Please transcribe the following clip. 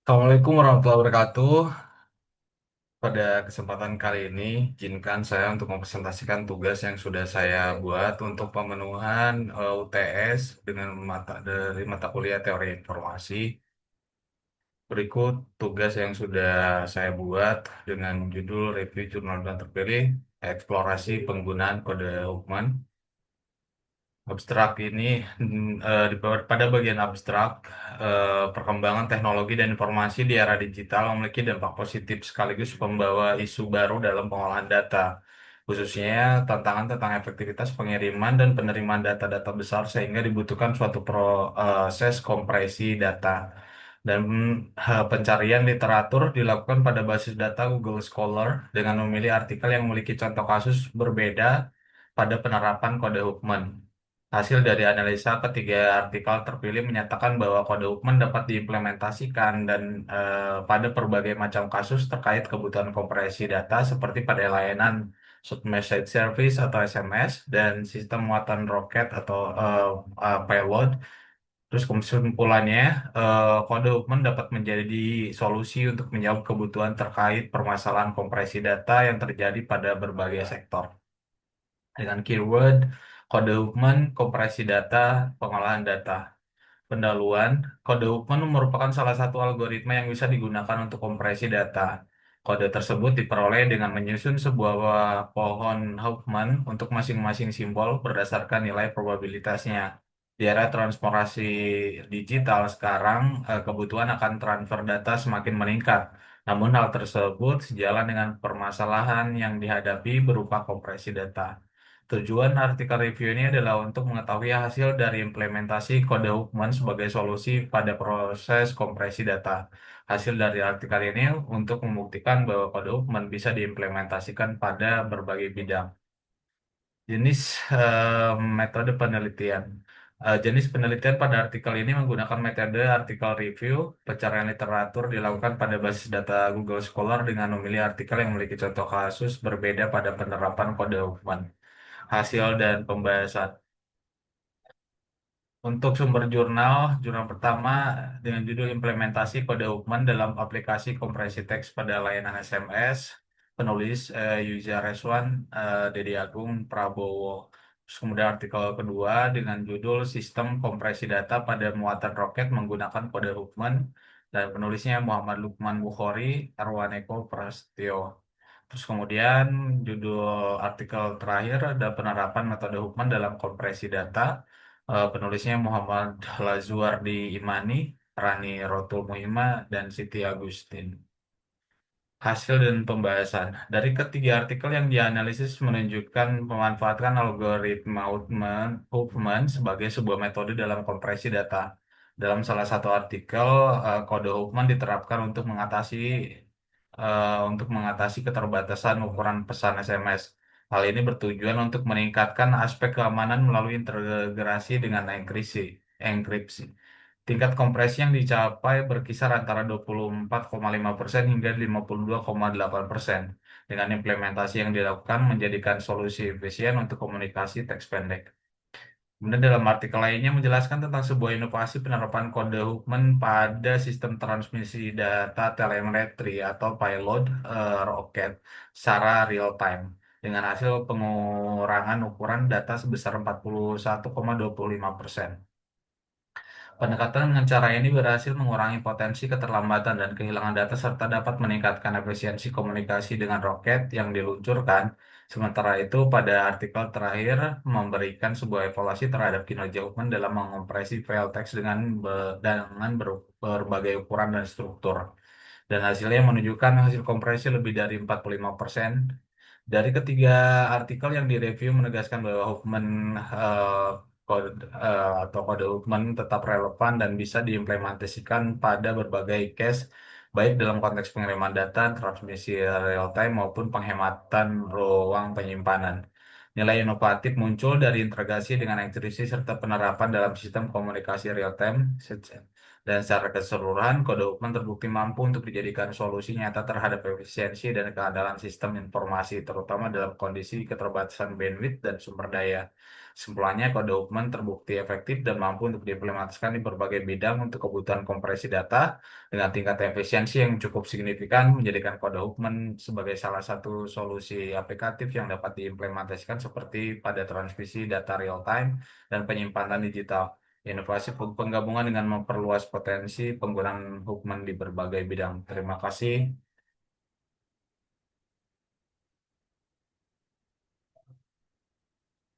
Assalamualaikum warahmatullahi wabarakatuh. Pada kesempatan kali ini, izinkan saya untuk mempresentasikan tugas yang sudah saya buat untuk pemenuhan UTS dengan dari mata kuliah Teori Informasi. Berikut tugas yang sudah saya buat dengan judul Review Jurnal dan Terpilih, Eksplorasi Penggunaan Kode Hukuman. Abstrak ini pada bagian abstrak, perkembangan teknologi dan informasi di era digital memiliki dampak positif sekaligus membawa isu baru dalam pengolahan data, khususnya tantangan tentang efektivitas pengiriman dan penerimaan data-data besar sehingga dibutuhkan suatu proses kompresi data. Dan pencarian literatur dilakukan pada basis data Google Scholar dengan memilih artikel yang memiliki contoh kasus berbeda pada penerapan kode Huckman. Hasil dari analisa ketiga artikel terpilih menyatakan bahwa kode Huckman dapat diimplementasikan dan pada berbagai macam kasus terkait kebutuhan kompresi data seperti pada layanan Submessage Service atau SMS dan sistem muatan roket atau payload. Terus kesimpulannya, kode Huckman dapat menjadi solusi untuk menjawab kebutuhan terkait permasalahan kompresi data yang terjadi pada berbagai sektor. Dengan keyword, kode Huckman, kompresi data, pengolahan data. Pendahuluan, kode Huckman merupakan salah satu algoritma yang bisa digunakan untuk kompresi data. Kode tersebut diperoleh dengan menyusun sebuah pohon Huckman untuk masing-masing simbol berdasarkan nilai probabilitasnya. Di era transformasi digital sekarang, kebutuhan akan transfer data semakin meningkat. Namun hal tersebut sejalan dengan permasalahan yang dihadapi berupa kompresi data. Tujuan artikel review ini adalah untuk mengetahui hasil dari implementasi kode Huckman sebagai solusi pada proses kompresi data. Hasil dari artikel ini untuk membuktikan bahwa kode Huckman bisa diimplementasikan pada berbagai bidang. Jenis metode penelitian. Jenis penelitian pada artikel ini menggunakan metode artikel review. Pencarian literatur dilakukan pada basis data Google Scholar dengan memilih artikel yang memiliki contoh kasus berbeda pada penerapan kode Huckman. Hasil dan pembahasan. Untuk sumber jurnal, jurnal pertama dengan judul Implementasi Kode Huckman dalam Aplikasi Kompresi Teks pada Layanan SMS, penulis Yuza Reswan, Dede Agung Prabowo. Terus kemudian artikel kedua dengan judul Sistem Kompresi Data pada Muatan Roket Menggunakan Kode Huckman, dan penulisnya Muhammad Lukman Bukhari, Arwaneko Prasetyo. Terus kemudian judul artikel terakhir ada penerapan metode Huckman dalam kompresi data. Penulisnya Muhammad Lazuardi Imani, Rani Rotul Muhima, dan Siti Agustin. Hasil dan pembahasan. Dari ketiga artikel yang dianalisis menunjukkan pemanfaatan algoritma Huffman sebagai sebuah metode dalam kompresi data. Dalam salah satu artikel, kode Huffman diterapkan untuk mengatasi keterbatasan ukuran pesan SMS. Hal ini bertujuan untuk meningkatkan aspek keamanan melalui integrasi dengan enkripsi. Tingkat kompresi yang dicapai berkisar antara 24,5% hingga 52,8%. Dengan implementasi yang dilakukan menjadikan solusi efisien untuk komunikasi teks pendek. Kemudian dalam artikel lainnya menjelaskan tentang sebuah inovasi penerapan kode Huckman pada sistem transmisi data telemetri atau payload roket secara real time dengan hasil pengurangan ukuran data sebesar 41,25%. Pendekatan dengan cara ini berhasil mengurangi potensi keterlambatan dan kehilangan data serta dapat meningkatkan efisiensi komunikasi dengan roket yang diluncurkan. Sementara itu, pada artikel terakhir memberikan sebuah evaluasi terhadap kinerja Huckman dalam mengompresi file teks berbagai ukuran dan struktur. Dan hasilnya menunjukkan hasil kompresi lebih dari 45%. Dari ketiga artikel yang direview menegaskan bahwa Huckman atau kode Huckman tetap relevan dan bisa diimplementasikan pada berbagai case, baik dalam konteks pengiriman data, transmisi real time maupun penghematan ruang penyimpanan. Nilai inovatif muncul dari integrasi dengan enkripsi serta penerapan dalam sistem komunikasi real time. Dan secara keseluruhan, kode Huckman terbukti mampu untuk dijadikan solusi nyata terhadap efisiensi dan keandalan sistem informasi, terutama dalam kondisi keterbatasan bandwidth dan sumber daya. Kesimpulannya, kode Huffman terbukti efektif dan mampu untuk diimplementasikan di berbagai bidang untuk kebutuhan kompresi data dengan tingkat efisiensi yang cukup signifikan, menjadikan kode Huffman sebagai salah satu solusi aplikatif yang dapat diimplementasikan seperti pada transmisi data real time dan penyimpanan digital. Inovasi penggabungan dengan memperluas potensi penggunaan Huffman di berbagai bidang. Terima kasih.